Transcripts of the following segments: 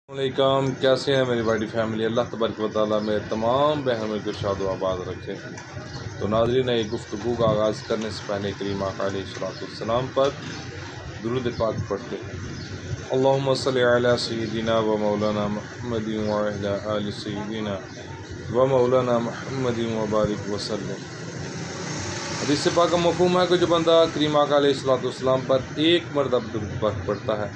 अस्सलाम, कैसे हैं मेरी बड़ी फैमिली। अल्लाह तबारक व तआला मेरे तमाम बहनों को शाद व आबाद रखे। तो नाज़रीन, एक गुफ्तगू का आगाज़ करने से पहले करीम आका अलैहिस्सलाम पर दुरूद पाक पढ़ते हैं। अल्लाहुम्मा सल्लि अला सय्यिदिना व मौलाना मुहम्मदिन व अला आलि सय्यिदिना व मौलाना मुहम्मदिन व बारिक वसल्लम। हदीस पाक का मफ़हूम है कि जो बंदा करीम आका अलैहिस्सलाम पर एक मरतबा दुरूद पाक पढ़ता है,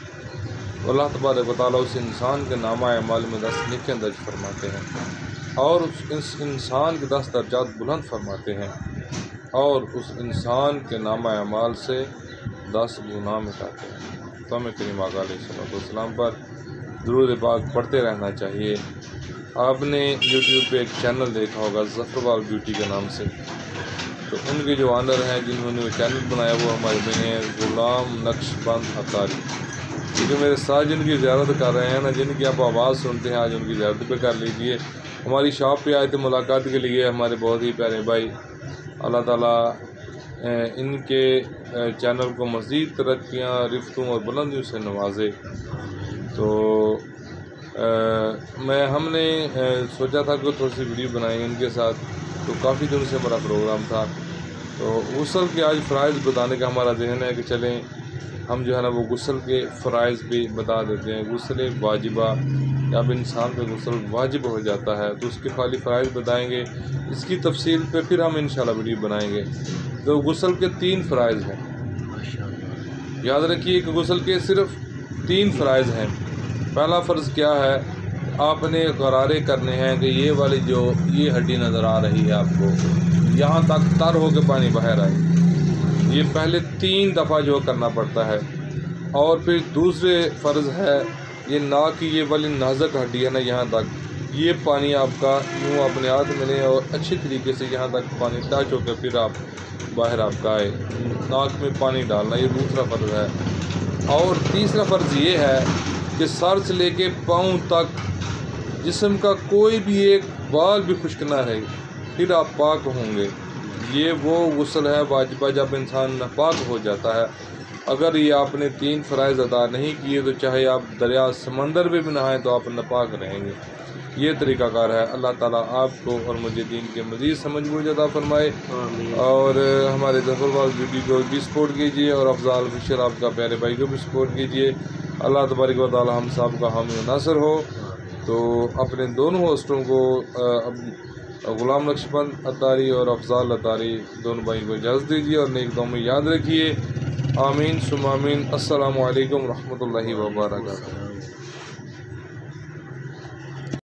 अल्लाह तबारक व तआला उस इंसान के नामा अमाल में 10 नेकियां दर्ज फरमाते हैं और उस इंसान के 10 दर्जात बुलंद फरमाते हैं और उस इंसान के नामा अमाल से 10 गुनाह मिटाते हैं। तो हमें करीम आका अलैहिस्सलाम पर दुरूद पाक पढ़ते रहना चाहिए। आपने यूट्यूब पे एक चैनल देखा होगा ज़फ़रवाल ब्यूटी के नाम से, तो उनके जो ऑनर हैं जिन्होंने वो चैनल बनाया वो हमारे बने गुलाम नक्शबंद अतारी, क्योंकि मेरे साथ जिनकी ज़ियारत कर रहे हैं ना, जिनकी आप आवाज़ सुनते हैं, आज उनकी ज़ियारत पे कर लीजिए। हमारी शॉप पे आए थे मुलाकात के लिए हमारे बहुत ही प्यारे भाई। अल्लाह ताला इनके चैनल को मज़ीद तरक्कियाँ, रिफ्तों और बुलंदियों से नवाजे। तो हमने सोचा था कि थोड़ी सी वीडियो बनाएंगे इनके साथ, तो काफ़ी दिन से हमारा प्रोग्राम था। तो गुस्ल के आज फ़राइज़ बताने का हमारा जहन है कि चलें हम जो है ना वो गुस्ल के फ़राइज़ भी बता देते हैं। गुस्ल वाजिबा, जब इंसान पे गुस्ल वाजिब हो जाता है तो उसके खाली फ़राइज़ बताएंगे, इसकी तफसील पे फिर हम इंशाल्लाह वीडियो बनाएंगे। तो गुस्ल के 3 फ़राइज़ हैं, याद रखिए कि गुस्ल के सिर्फ़ 3 फ़राइज़ हैं। पहला फ़र्ज़ क्या है, आपने गरारे करने हैं कि ये वाली जो ये हड्डी नज़र आ रही है आपको, यहाँ तक तर होकर पानी बाहर आए, ये पहले 3 दफ़ा जो करना पड़ता है। और फिर दूसरे फ़र्ज़ है, ये नाक की ये वाली नाजुक हड्डी है ना, यहाँ तक ये पानी आपका यूँ अपने हाथ में लें और अच्छी तरीके से यहाँ तक पानी टच होकर फिर आप बाहर आपका आए, नाक में पानी डालना, ये दूसरा फ़र्ज़ है। और तीसरा फ़र्ज़ ये है कि सर से लेके पाँव तक जिस्म का कोई भी एक बाल भी खुश्क ना रहे, फिर आप पाक होंगे। ये वो गुस्ल है वाजिबा जब इंसान नापाक हो जाता है। अगर ये आपने 3 फ़राइज़ अदा नहीं किए तो चाहे आप दरिया समंदर में भी नहाएं तो आप नापाक रहेंगे। ये तरीक़ाकार है। अल्लाह ताला आपको और मुझे दीन के मज़ीद समझ बूझ अता फरमाए। और हमारे ज़फ़रवाल ब्यूटी को भी सपोर्ट कीजिए और अफ़ज़ाल फिशर आपका प्यारे भाई को भी सपोर्ट कीजिए। अल्लाह तबारक व तआला हम सब का हामी नासर हो। तो अपने दोनों होस्टों को गुलाम नक्शबंद अतारी और अफ़ज़ाल अतारी दोनों भाई को इजाज़त दीजिए और नेक दुआ में याद रखिए। आमीन सुम आमीन। अस्सलामु अलैकुम रहमतुल्लाहि व बरकातुहू।